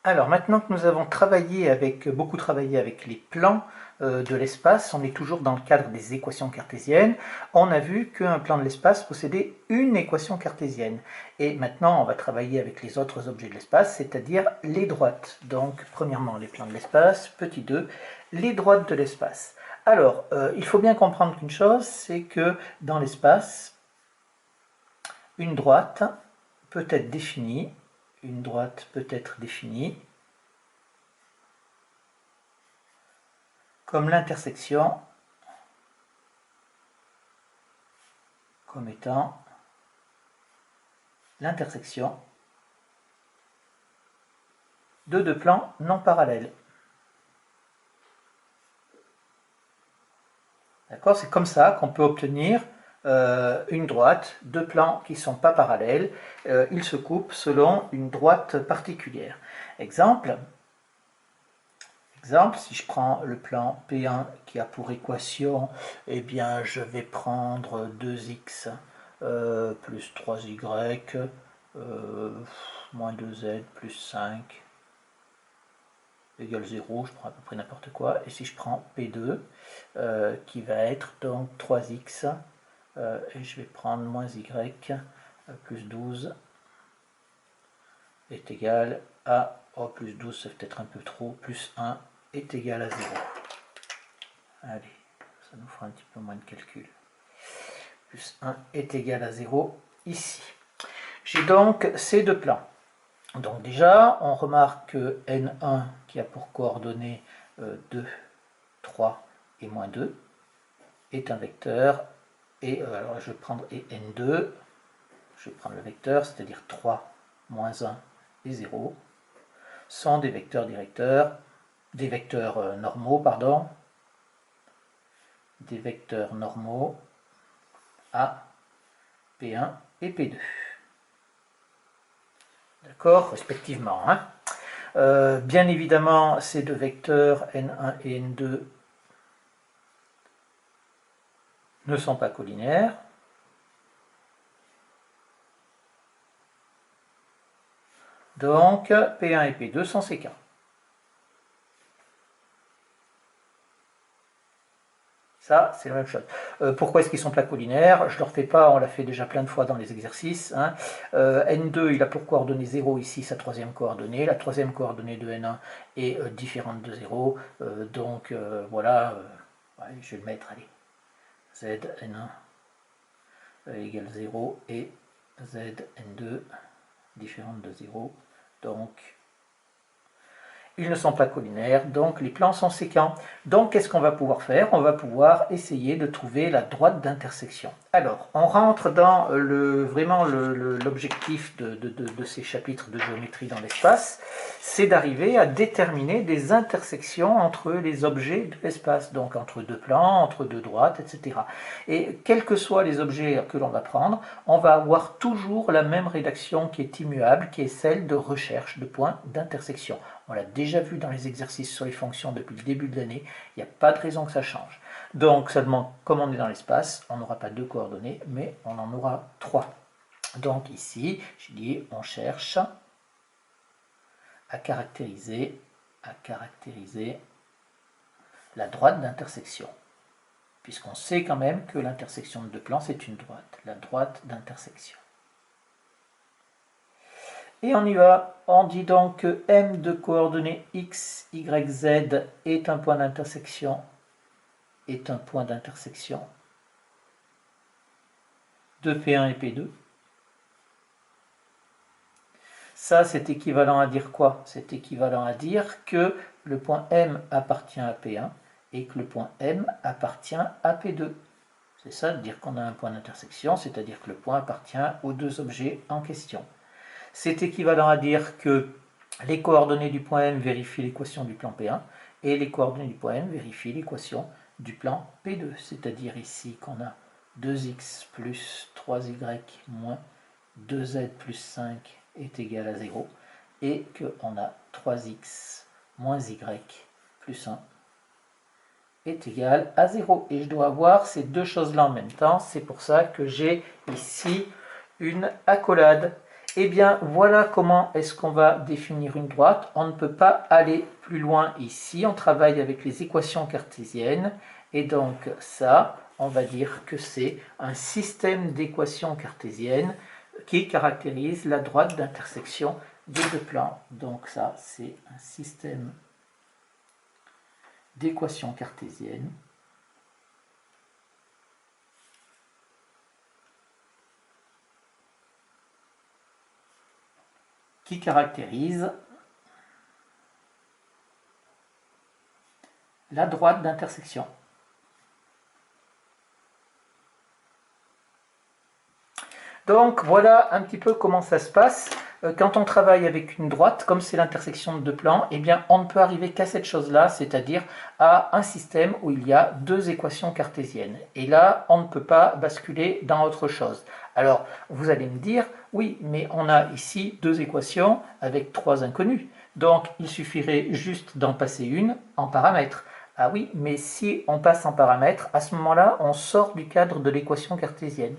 Alors maintenant que nous avons beaucoup travaillé avec les plans de l'espace, on est toujours dans le cadre des équations cartésiennes. On a vu qu'un plan de l'espace possédait une équation cartésienne. Et maintenant on va travailler avec les autres objets de l'espace, c'est-à-dire les droites. Donc premièrement les plans de l'espace, petit 2, les droites de l'espace. Alors il faut bien comprendre qu'une chose, c'est que dans l'espace, une droite peut être définie, comme l'intersection, comme étant l'intersection de deux plans non parallèles. D'accord? C'est comme ça qu'on peut obtenir une droite, deux plans qui ne sont pas parallèles. Ils se coupent selon une droite particulière. Exemple, si je prends le plan P1 qui a pour équation, eh bien, je vais prendre 2x plus 3y moins 2z plus 5 égale 0, je prends à peu près n'importe quoi. Et si je prends P2, qui va être donc 3x, et je vais prendre moins y, plus 12, est égal à, oh, plus 12 c'est peut-être un peu trop, plus 1 est égal à 0. Allez, ça nous fera un petit peu moins de calcul. Plus 1 est égal à 0 ici. J'ai donc ces deux plans. Donc déjà, on remarque que N1, qui a pour coordonnées 2, 3 et moins 2, est un vecteur. Et alors je vais prendre N2, je vais prendre le vecteur, c'est-à-dire 3, moins 1 et 0, sont des vecteurs directeurs, des vecteurs normaux, pardon, des vecteurs normaux A, P1 et P2. D'accord, respectivement. Bien évidemment, ces deux vecteurs N1 et N2 ne sont pas collinaires. Donc, P1 et P2 sont séquents. Ça, c'est la même chose. Pourquoi est-ce qu'ils sont placolinaires? Je ne le refais pas, on l'a fait déjà plein de fois dans les exercices. N2, il a pour coordonnée 0 ici, sa troisième coordonnée. La troisième coordonnée de N1 est différente de 0. Donc, voilà, ouais, je vais le mettre, allez. Z N1 égale 0 et Z N2 différente de 0. Donc, ils ne sont pas collinaires, donc les plans sont séquents. Donc qu'est-ce qu'on va pouvoir faire? On va pouvoir essayer de trouver la droite d'intersection. Alors, on rentre dans vraiment l'objectif de ces chapitres de géométrie dans l'espace, c'est d'arriver à déterminer des intersections entre les objets de l'espace, donc entre deux plans, entre deux droites, etc. Et quels que soient les objets que l'on va prendre, on va avoir toujours la même rédaction qui est immuable, qui est celle de recherche de points d'intersection. On l'a déjà vu dans les exercices sur les fonctions depuis le début de l'année, il n'y a pas de raison que ça change. Donc seulement, comme on est dans l'espace, on n'aura pas deux coordonnées, mais on en aura trois. Donc ici, je dis, on cherche à caractériser la droite d'intersection, puisqu'on sait quand même que l'intersection de deux plans, c'est une droite, la droite d'intersection. Et on y va, on dit donc que M de coordonnées x, y, z est un point d'intersection, de P1 et P2. Ça, c'est équivalent à dire quoi? C'est équivalent à dire que le point M appartient à P1 et que le point M appartient à P2. C'est ça de dire qu'on a un point d'intersection, c'est-à-dire que le point appartient aux deux objets en question. C'est équivalent à dire que les coordonnées du point M vérifient l'équation du plan P1 et les coordonnées du point M vérifient l'équation du plan P2. C'est-à-dire ici qu'on a 2x plus 3y moins 2z plus 5 est égal à 0 et qu'on a 3x moins y plus 1 est égal à 0. Et je dois avoir ces deux choses-là en même temps. C'est pour ça que j'ai ici une accolade. Eh bien, voilà comment est-ce qu'on va définir une droite. On ne peut pas aller plus loin ici. On travaille avec les équations cartésiennes. Et donc ça, on va dire que c'est un système d'équations cartésiennes qui caractérise la droite d'intersection des deux plans. Donc ça, c'est un système d'équations cartésiennes qui caractérise la droite d'intersection. Donc voilà un petit peu comment ça se passe. Quand on travaille avec une droite, comme c'est l'intersection de deux plans, eh bien on ne peut arriver qu'à cette chose-là, c'est-à-dire à un système où il y a deux équations cartésiennes. Et là, on ne peut pas basculer dans autre chose. Alors, vous allez me dire, oui, mais on a ici deux équations avec trois inconnus. Donc, il suffirait juste d'en passer une en paramètres. Ah oui, mais si on passe en paramètres, à ce moment-là, on sort du cadre de l'équation cartésienne.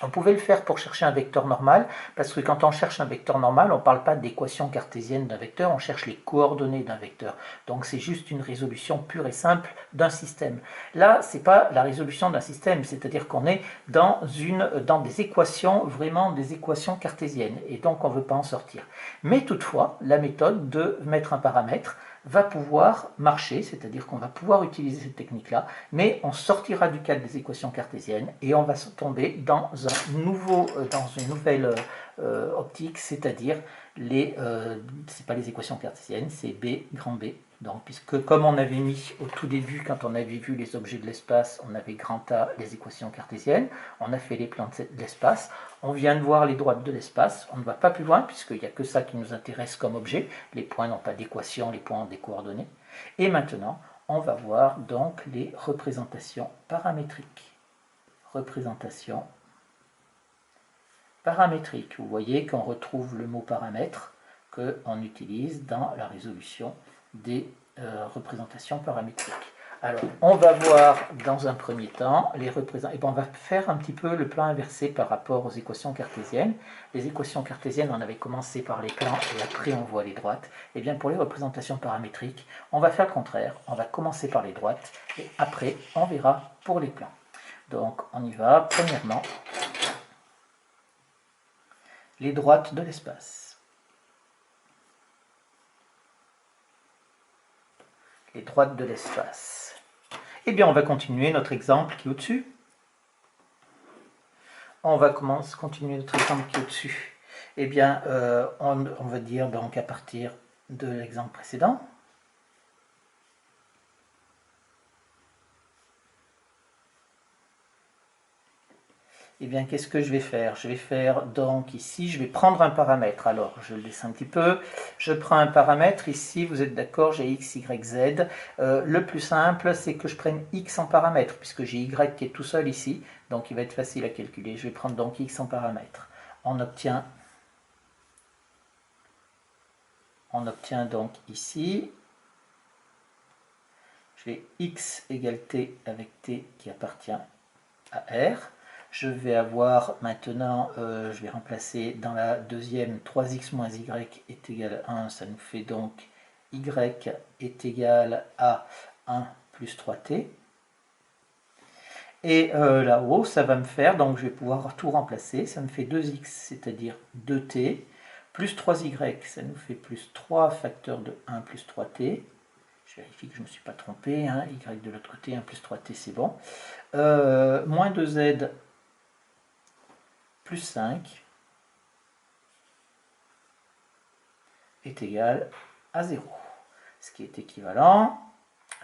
On pouvait le faire pour chercher un vecteur normal, parce que quand on cherche un vecteur normal, on ne parle pas d'équation cartésienne d'un vecteur, on cherche les coordonnées d'un vecteur. Donc c'est juste une résolution pure et simple d'un système. Là, ce n'est pas la résolution d'un système, c'est-à-dire qu'on est dans des équations, vraiment des équations cartésiennes, et donc on ne veut pas en sortir. Mais toutefois, la méthode de mettre un paramètre va pouvoir marcher, c'est-à-dire qu'on va pouvoir utiliser cette technique-là, mais on sortira du cadre des équations cartésiennes et on va se tomber dans une nouvelle optique, c'est-à-dire c'est pas les équations cartésiennes, c'est B grand B. Donc, puisque comme on avait mis au tout début, quand on avait vu les objets de l'espace, on avait grand A, les équations cartésiennes, on a fait les plans de l'espace, on vient de voir les droites de l'espace, on ne va pas plus loin, puisqu'il n'y a que ça qui nous intéresse comme objet, les points n'ont pas d'équation, les points ont des coordonnées. Et maintenant, on va voir donc les représentations paramétriques. Représentation paramétrique. Vous voyez qu'on retrouve le mot paramètre qu'on utilise dans la résolution des représentations paramétriques. Alors, on va voir dans un premier temps les représentations. Et bien, on va faire un petit peu le plan inversé par rapport aux équations cartésiennes. Les équations cartésiennes, on avait commencé par les plans et après on voit les droites. Et bien, pour les représentations paramétriques, on va faire le contraire. On va commencer par les droites et après on verra pour les plans. Donc, on y va. Premièrement, les droites de l'espace. Les droites de l'espace. Eh bien, on va continuer notre exemple qui est au-dessus. On va continuer notre exemple qui est au-dessus. Eh bien, on va dire donc à partir de l'exemple précédent. Eh bien, qu'est-ce que je vais faire? Je vais faire donc ici, je vais prendre un paramètre. Alors, je le laisse un petit peu. Je prends un paramètre. Ici, vous êtes d'accord, j'ai x, y, z. Le plus simple, c'est que je prenne x en paramètre, puisque j'ai y qui est tout seul ici. Donc, il va être facile à calculer. Je vais prendre donc x en paramètre. On obtient donc ici, j'ai x égale t avec t qui appartient à R. Je vais avoir maintenant, je vais remplacer dans la deuxième 3x moins y est égal à 1, ça nous fait donc y est égal à 1 plus 3t. Et là-haut, ça va me faire, donc je vais pouvoir tout remplacer, ça me fait 2x, c'est-à-dire 2t, plus 3y, ça nous fait plus 3 facteur de 1 plus 3t. Je vérifie que je ne me suis pas trompé, hein, y de l'autre côté, 1 plus 3t, c'est bon. Moins 2z plus 5 est égal à 0. Ce qui est équivalent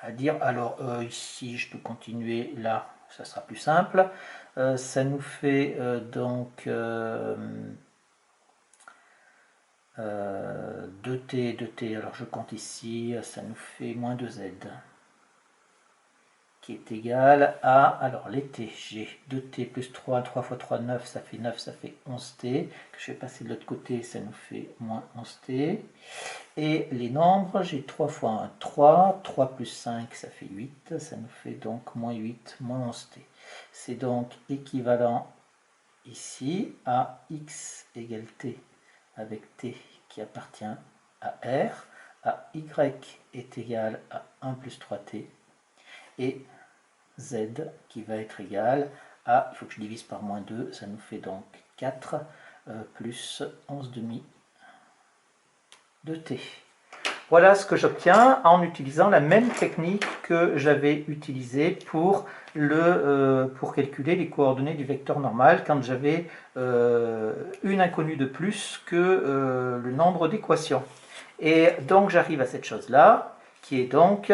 à dire, alors ici je peux continuer, là ça sera plus simple, ça nous fait donc 2t, alors je compte ici, ça nous fait moins 2z. Qui est égal à, alors les t, j'ai 2t plus 3, 3 fois 3, 9, ça fait 9, ça fait 11t, que je vais passer de l'autre côté, ça nous fait moins 11t, et les nombres, j'ai 3 fois 1, 3, 3 plus 5, ça fait 8, ça nous fait donc moins 8, moins 11t. C'est donc équivalent ici à x égale t avec t qui appartient à R, à y est égal à 1 plus 3t, et z qui va être égal à, il faut que je divise par moins 2, ça nous fait donc 4 plus 11 demi de t. Voilà ce que j'obtiens en utilisant la même technique que j'avais utilisée pour calculer les coordonnées du vecteur normal quand j'avais une inconnue de plus que le nombre d'équations. Et donc j'arrive à cette chose-là, qui est donc,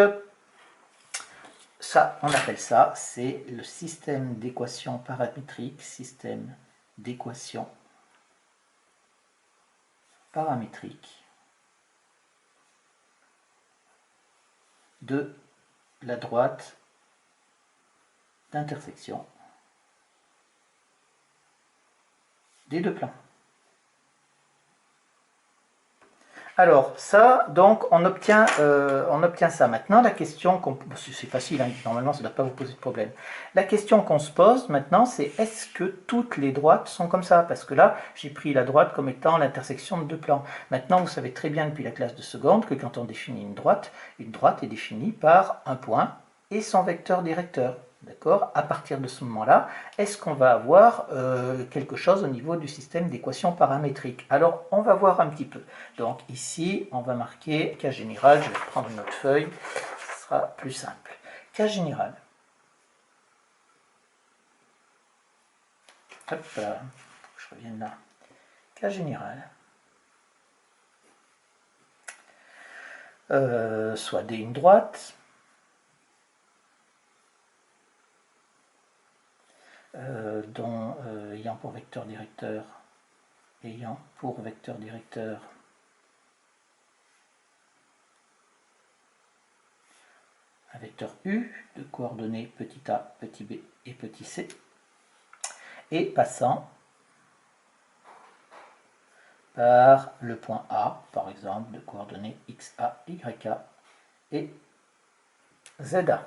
ça, on appelle ça, c'est le système d'équations paramétriques, système d'équations paramétriques de la droite d'intersection des deux plans. Alors ça, donc on obtient ça. Maintenant, la question c'est facile, hein, normalement ça ne doit pas vous poser de problème. La question qu'on se pose maintenant, c'est est-ce que toutes les droites sont comme ça? Parce que là, j'ai pris la droite comme étant l'intersection de deux plans. Maintenant, vous savez très bien depuis la classe de seconde que quand on définit une droite est définie par un point et son vecteur directeur. D'accord? À partir de ce moment-là, est-ce qu'on va avoir quelque chose au niveau du système d'équations paramétriques? Alors, on va voir un petit peu. Donc ici, on va marquer cas général. Je vais prendre une autre feuille, ce sera plus simple. Cas général. Hop là, je reviens là. Cas général. Soit D une droite. Ayant pour vecteur directeur un vecteur U de coordonnées petit a, petit b et petit c, et passant par le point A, par exemple, de coordonnées xa, yk et za.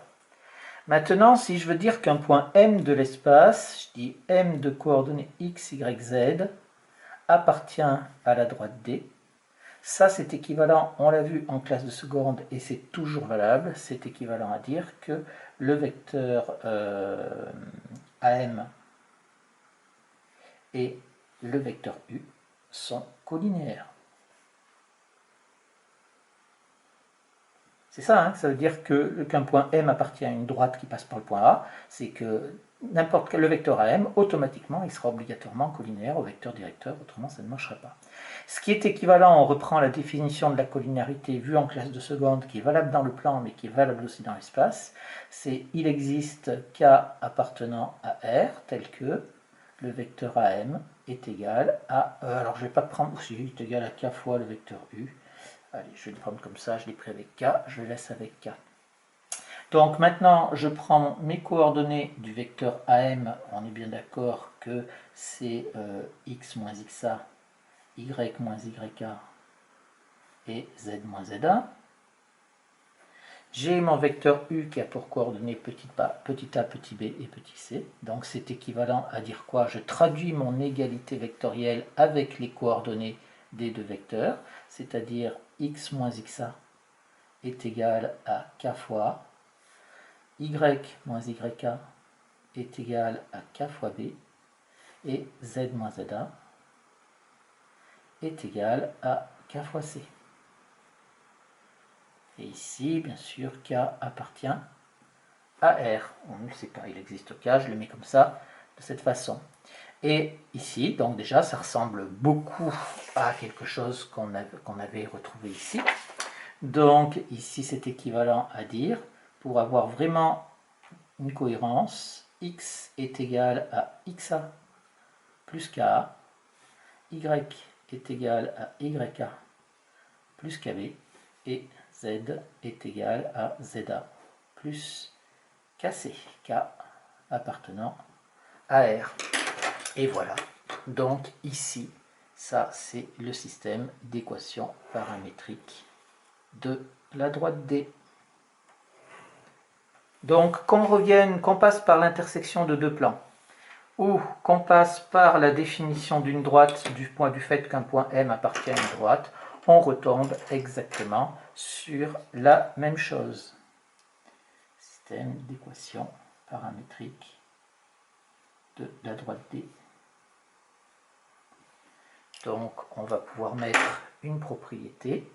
Maintenant, si je veux dire qu'un point M de l'espace, je dis M de coordonnées x, y, z, appartient à la droite D. Ça, c'est équivalent, on l'a vu en classe de seconde, et c'est toujours valable, c'est équivalent à dire que le vecteur AM et le vecteur U sont colinéaires. C'est ça, hein, ça veut dire qu'un point M appartient à une droite qui passe par le point A, c'est que n'importe quel le vecteur AM, automatiquement, il sera obligatoirement colinéaire au vecteur directeur, autrement ça ne marcherait pas. Ce qui est équivalent, on reprend la définition de la collinéarité vue en classe de seconde, qui est valable dans le plan, mais qui est valable aussi dans l'espace, c'est il existe K appartenant à R, tel que le vecteur AM est égal à, alors je ne vais pas prendre, si il est égal à K fois le vecteur U. Allez, je vais le prendre comme ça, je l'ai pris avec K, je le laisse avec K. Donc maintenant, je prends mes coordonnées du vecteur AM, on est bien d'accord que c'est x moins xa, y moins yk et z moins za. J'ai mon vecteur U qui a pour coordonnées petit a, petit b et petit c. Donc c'est équivalent à dire quoi? Je traduis mon égalité vectorielle avec les coordonnées des deux vecteurs, c'est-à-dire x moins xa est égal à k fois y moins yk est égal à k fois b et z moins za est égal à k fois c. Et ici, bien sûr, k appartient à R. On ne sait pas, il existe k, je le mets comme ça, de cette façon. Et ici, donc déjà, ça ressemble beaucoup à quelque chose qu'on avait retrouvé ici. Donc ici, c'est équivalent à dire, pour avoir vraiment une cohérence, x est égal à xa plus ka, y est égal à yk plus kb, et z est égal à za plus kc, k appartenant à R. Et voilà, donc ici, ça c'est le système d'équations paramétriques de la droite D. Donc qu'on passe par l'intersection de deux plans. ou qu'on passe par la définition d'une droite du fait qu'un point M appartient à une droite, on retombe exactement sur la même chose. Système d'équations paramétriques de la droite D. Donc on va pouvoir mettre une propriété.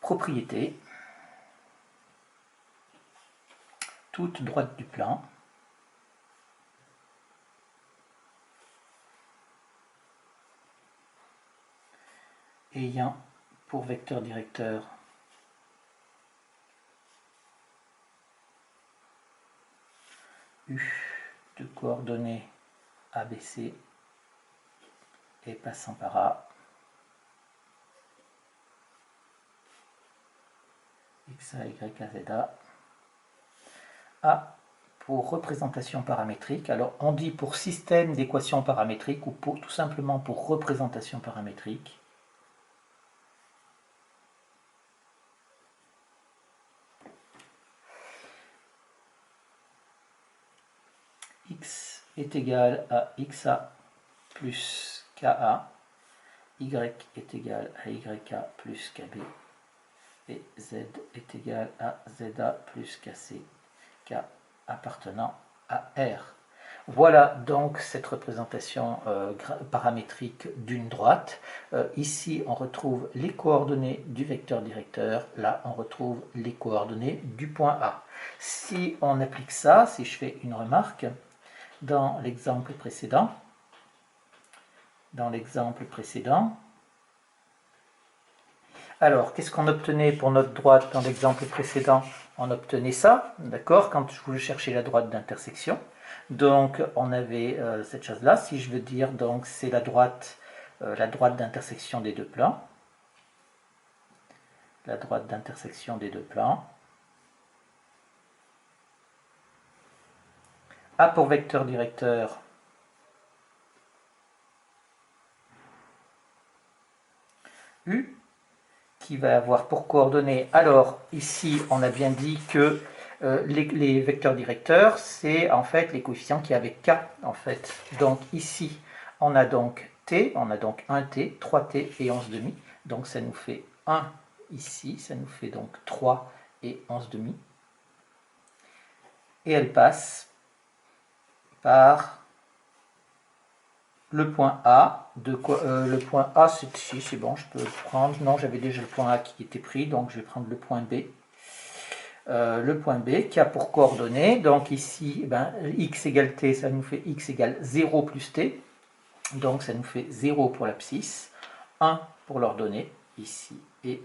Propriété. Toute droite du plan ayant pour vecteur directeur U de coordonnées ABC et passant par A, XA, YA, ZA, A pour représentation paramétrique. Alors on dit pour système d'équations paramétriques ou tout simplement pour représentation paramétrique. X est égal à XA plus KA, Y est égal à YA plus KB, et Z est égal à ZA plus KC, K appartenant à R. Voilà donc cette représentation paramétrique d'une droite. Ici, on retrouve les coordonnées du vecteur directeur. Là, on retrouve les coordonnées du point A. Si on applique ça, si je fais une remarque, dans l'exemple précédent, alors, qu'est-ce qu'on obtenait pour notre droite dans l'exemple précédent? On obtenait ça, d'accord, quand je voulais chercher la droite d'intersection. Donc, on avait cette chose-là. Si je veux dire, donc, c'est la droite d'intersection des deux plans. La droite d'intersection des deux plans. A pour vecteur directeur. U qui va avoir pour coordonnées, alors ici on a bien dit que les vecteurs directeurs c'est en fait les coefficients qui avec K en fait. Donc ici on a donc T, on a donc 1T, 3T et 11 demi, donc ça nous fait 1 ici, ça nous fait donc 3 et 11 demi, et elle passe par le point A, le point A c'est ici, c'est bon, je peux prendre, non j'avais déjà le point A qui était pris, donc je vais prendre le point B. Le point B qui a pour coordonnées, donc ici, x égale t, ça nous fait x égale 0 plus t, donc ça nous fait 0 pour l'abscisse, 1 pour l'ordonnée, ici, et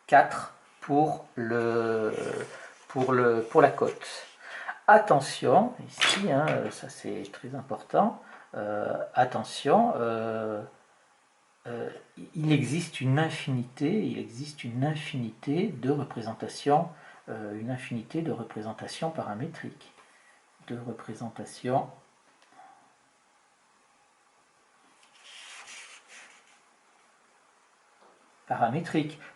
4 pour la cote. Attention, ici, ça c'est très important, attention, il existe une infinité de représentations, paramétriques,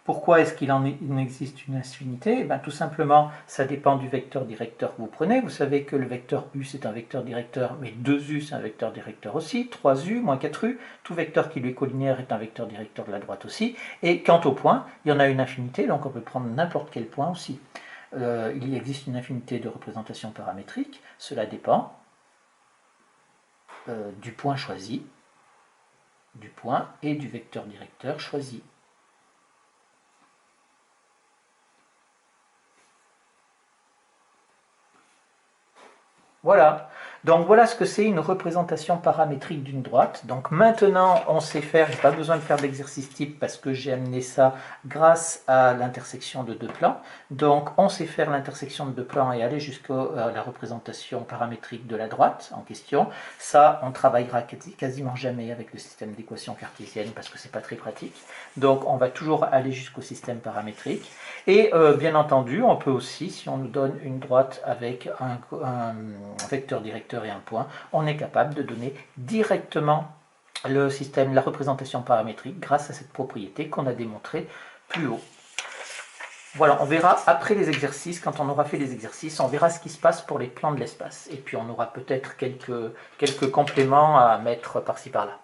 Pourquoi est-ce qu'il en existe une infinité? Tout simplement, ça dépend du vecteur directeur que vous prenez. Vous savez que le vecteur U, c'est un vecteur directeur, mais 2U, c'est un vecteur directeur aussi. 3U moins 4U, tout vecteur qui lui est collinaire est un vecteur directeur de la droite aussi. Et quant au point, il y en a une infinité, donc on peut prendre n'importe quel point aussi. Il existe une infinité de représentations paramétriques. Cela dépend du point choisi, du point et du vecteur directeur choisi. Voilà, donc voilà ce que c'est une représentation paramétrique d'une droite. Donc maintenant on sait faire, je n'ai pas besoin de faire d'exercice type parce que j'ai amené ça grâce à l'intersection de deux plans. Donc on sait faire l'intersection de deux plans et aller jusqu'à la représentation paramétrique de la droite en question. Ça on travaillera quasiment jamais avec le système d'équations cartésiennes parce que c'est pas très pratique. Donc on va toujours aller jusqu'au système paramétrique. Et bien entendu, on peut aussi, si on nous donne une droite avec un vecteur directeur et un point, on est capable de donner directement le système, la représentation paramétrique grâce à cette propriété qu'on a démontrée plus haut. Voilà, on verra après les exercices, quand on aura fait les exercices, on verra ce qui se passe pour les plans de l'espace. Et puis on aura peut-être quelques compléments à mettre par-ci par-là.